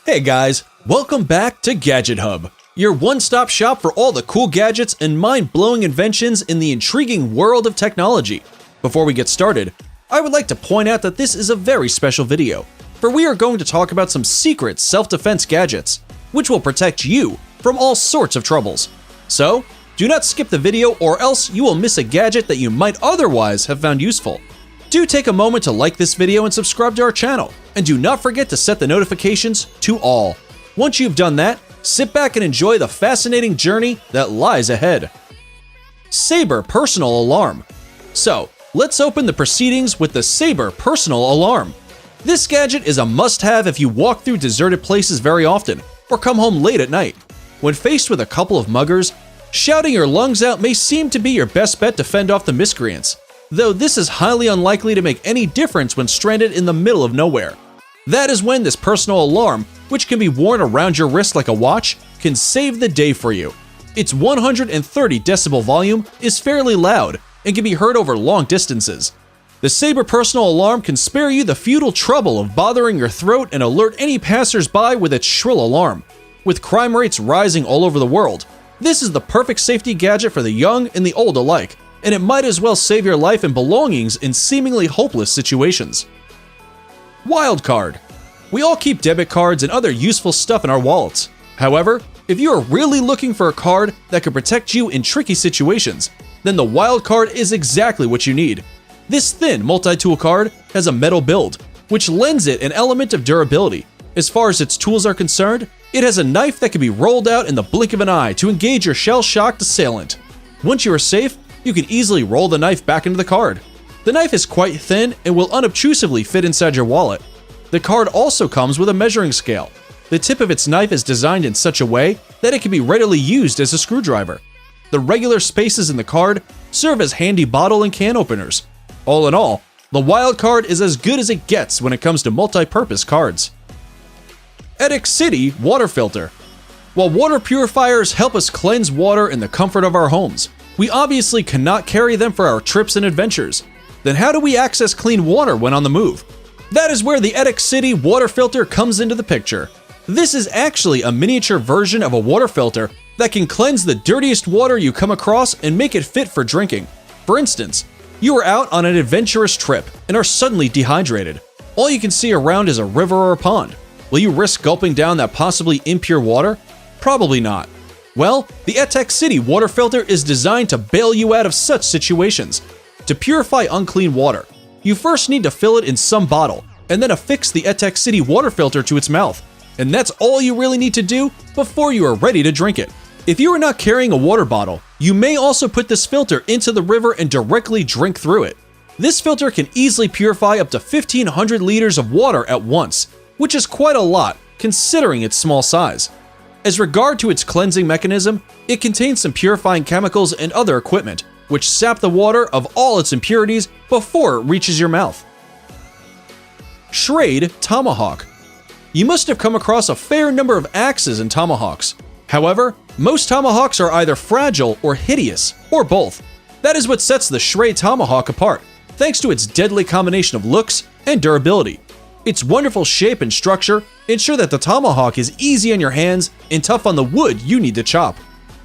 Hey guys, welcome back to Gadget Hub, your one-stop shop for all the cool gadgets and mind-blowing inventions in the intriguing world of technology. Before we get started, I would like to point out that this is a very special video, for we are going to talk about some secret self-defense gadgets, which will protect you from all sorts of troubles. So, do not skip the video or else you will miss a gadget that you might otherwise have found useful. Do take a moment to like this video and subscribe to our channel, and do not forget to set the notifications to all. Once you've done that, sit back and enjoy the fascinating journey that lies ahead. Sabre Personal Alarm. So, let's open the proceedings with the Sabre Personal Alarm. This gadget is a must-have if you walk through deserted places very often, or come home late at night. When faced with a couple of muggers, shouting your lungs out may seem to be your best bet to fend off the miscreants, though this is highly unlikely to make any difference when stranded in the middle of nowhere. That is when this personal alarm, which can be worn around your wrist like a watch, can save the day for you. Its 130 decibel volume is fairly loud and can be heard over long distances. The Sabre Personal Alarm can spare you the futile trouble of bothering your throat and alert any passers-by with its shrill alarm. With crime rates rising all over the world, this is the perfect safety gadget for the young and the old alike, and it might as well save your life and belongings in seemingly hopeless situations. Wildcard. We all keep debit cards and other useful stuff in our wallets. However, if you are really looking for a card that can protect you in tricky situations, then the Wildcard is exactly what you need. This thin multi-tool card has a metal build, which lends it an element of durability. As far as its tools are concerned, it has a knife that can be rolled out in the blink of an eye to engage your shell-shocked assailant. Once you are safe, you can easily roll the knife back into the card. The knife is quite thin and will unobtrusively fit inside your wallet. The card also comes with a measuring scale. The tip of its knife is designed in such a way that it can be readily used as a screwdriver. The regular spaces in the card serve as handy bottle and can openers. All in all, the Wildcard is as good as it gets when it comes to multi-purpose cards. Aliexpress Water Filter. While water purifiers help us cleanse water in the comfort of our homes, we obviously cannot carry them for our trips and adventures. Then how do we access clean water when on the move? That is where the Aliexpress water filter comes into the picture. This is actually a miniature version of a water filter that can cleanse the dirtiest water you come across and make it fit for drinking. For instance, you are out on an adventurous trip and are suddenly dehydrated. All you can see around is a river or a pond. Will you risk gulping down that possibly impure water? Probably not. Well, the ai.Technology water filter is designed to bail you out of such situations. To purify unclean water, you first need to fill it in some bottle, and then affix the ai.Technology water filter to its mouth. And that's all you really need to do before you are ready to drink it. If you are not carrying a water bottle, you may also put this filter into the river and directly drink through it. This filter can easily purify up to 1,500 liters of water at once, which is quite a lot considering its small size. As regard to its cleansing mechanism, it contains some purifying chemicals and other equipment, which sap the water of all its impurities before it reaches your mouth. Schrade Tomahawk. You must have come across a fair number of axes and tomahawks. However, most tomahawks are either fragile or hideous, or both. That is what sets the Schrade Tomahawk apart, thanks to its deadly combination of looks and durability. Its wonderful shape and structure ensure that the tomahawk is easy on your hands and tough on the wood you need to chop.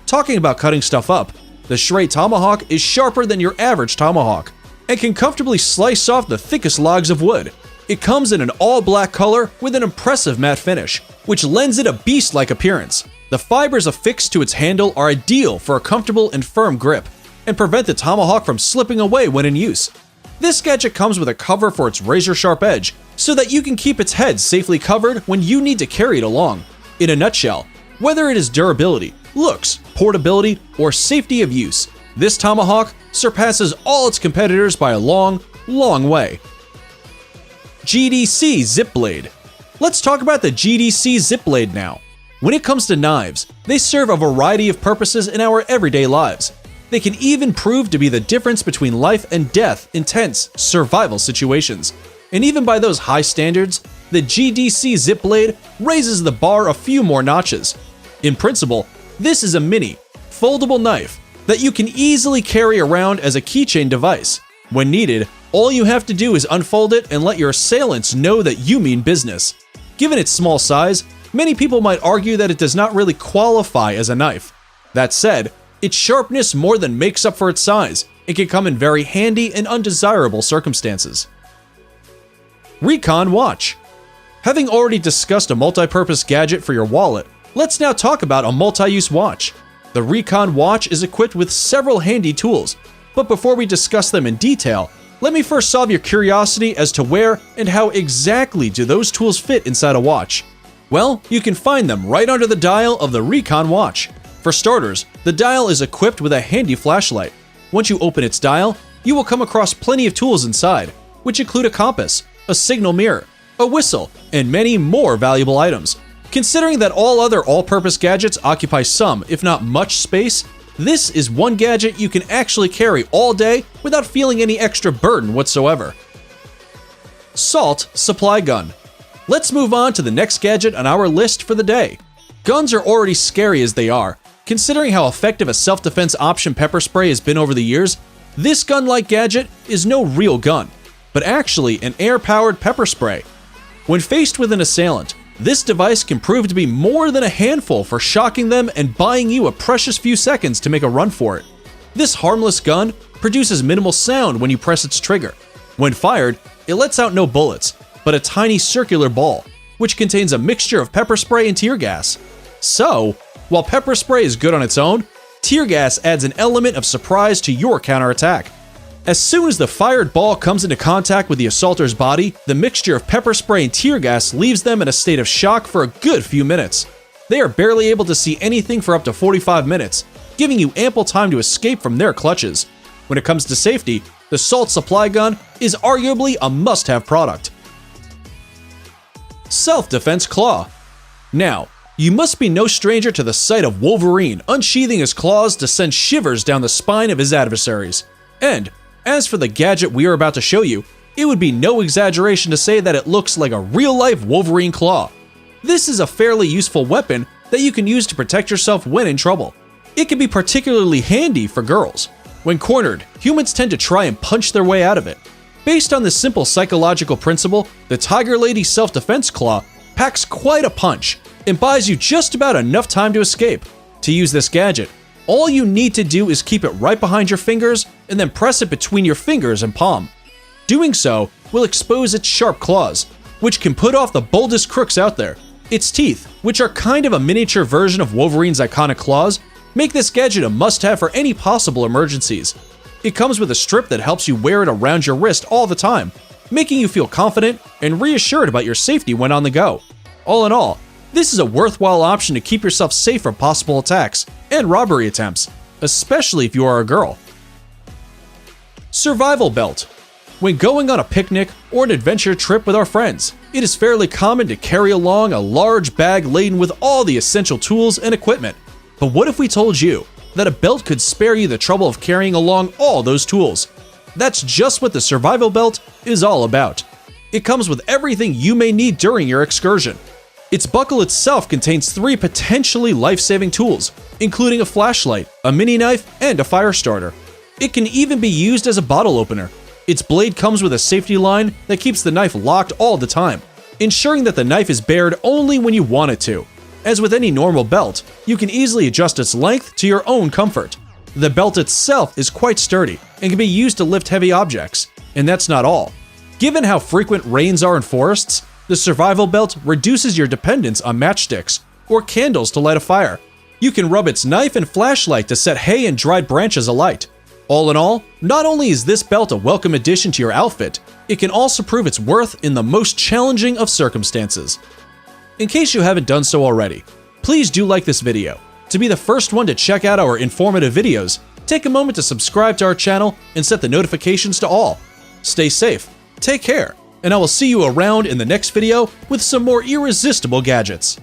Talking about cutting stuff up, the Schrade Tomahawk is sharper than your average tomahawk and can comfortably slice off the thickest logs of wood. It comes in an all-black color with an impressive matte finish, which lends it a beast-like appearance. The fibers affixed to its handle are ideal for a comfortable and firm grip and prevent the tomahawk from slipping away when in use. This gadget comes with a cover for its razor-sharp edge, so that you can keep its head safely covered when you need to carry it along. In a nutshell, whether it is durability, looks, portability, or safety of use, this tomahawk surpasses all its competitors by a long, long way. GDC Zip Blade. Let's talk about the GDC Zip Blade now. When it comes to knives, they serve a variety of purposes in our everyday lives. They can even prove to be the difference between life and death in tense survival situations. And even by those high standards, the GDC Zip Blade raises the bar a few more notches. In principle, this is a mini, foldable knife that you can easily carry around as a keychain device. When needed, all you have to do is unfold it and let your assailants know that you mean business. Given its small size, Many people might argue that it does not really qualify as a knife. That said, its sharpness more than makes up for its size. It can come in very handy and undesirable circumstances. Recon Watch. Having already discussed a multi-purpose gadget for your wallet, let's now talk about a multi-use watch. The Recon Watch is equipped with several handy tools, but before we discuss them in detail, let me first solve your curiosity as to where and how exactly do those tools fit inside a watch. Well, you can find them right under the dial of the Recon Watch. For starters, the dial is equipped with a handy flashlight. Once you open its dial, you will come across plenty of tools inside, which include a compass, a signal mirror, a whistle, and many more valuable items. Considering that all other all-purpose gadgets occupy some, if not much space, this is one gadget you can actually carry all day without feeling any extra burden whatsoever. Salt Supply Gun. Let's move on to the next gadget on our list for the day. Guns are already scary as they are. Considering how effective a self-defense option pepper spray has been over the years, this gun-like gadget is no real gun, but actually an air-powered pepper spray. When faced with an assailant, this device can prove to be more than a handful for shocking them and buying you a precious few seconds to make a run for it. This harmless gun produces minimal sound when you press its trigger. When fired, it lets out no bullets, but a tiny circular ball, which contains a mixture of pepper spray and tear gas. So, while pepper spray is good on its own, tear gas adds an element of surprise to your counterattack. As soon as the fired ball comes into contact with the assaulter's body, the mixture of pepper spray and tear gas leaves them in a state of shock for a good few minutes. They are barely able to see anything for up to 45 minutes, giving you ample time to escape from their clutches. When it comes to safety, the Salt Supply Gun is arguably a must-have product. Self-Defense Claw. Now, you must be no stranger to the sight of Wolverine unsheathing his claws to send shivers down the spine of his adversaries. And, as for the gadget we are about to show you, it would be no exaggeration to say that it looks like a real-life Wolverine claw. This is a fairly useful weapon that you can use to protect yourself when in trouble. It can be particularly handy for girls. When cornered, humans tend to try and punch their way out of it. Based on this simple psychological principle, the Tiger Lady Self-Defense Claw packs quite a punch and buys you just about enough time to escape. To use this gadget, all you need to do is keep it right behind your fingers and then press it between your fingers and palm. Doing so will expose its sharp claws, which can put off the boldest crooks out there. Its teeth, which are kind of a miniature version of Wolverine's iconic claws, make this gadget a must-have for any possible emergencies. It comes with a strip that helps you wear it around your wrist all the time, making you feel confident and reassured about your safety when on the go. All in all, this is a worthwhile option to keep yourself safe from possible attacks and robbery attempts, especially if you are a girl. Survival Belt. When going on a picnic or an adventure trip with our friends, it is fairly common to carry along a large bag laden with all the essential tools and equipment. But what if we told you that a belt could spare you the trouble of carrying along all those tools? That's just what the Survival Belt is all about. It comes with everything you may need during your excursion. Its buckle itself contains 3 potentially life-saving tools, including a flashlight, a mini knife, and a fire starter. It can even be used as a bottle opener. Its blade comes with a safety line that keeps the knife locked all the time, ensuring that the knife is bared only when you want it to. As with any normal belt, you can easily adjust its length to your own comfort. The belt itself is quite sturdy and can be used to lift heavy objects. And that's not all. Given how frequent rains are in forests, the Survival Belt reduces your dependence on matchsticks or candles to light a fire. You can rub its knife and flashlight to set hay and dried branches alight. All in all, not only is this belt a welcome addition to your outfit, it can also prove its worth in the most challenging of circumstances. In case you haven't done so already, please do like this video. To be the first one to check out our informative videos, take a moment to subscribe to our channel and set the notifications to all. Stay safe, take care, and I will see you around in the next video with some more irresistible gadgets.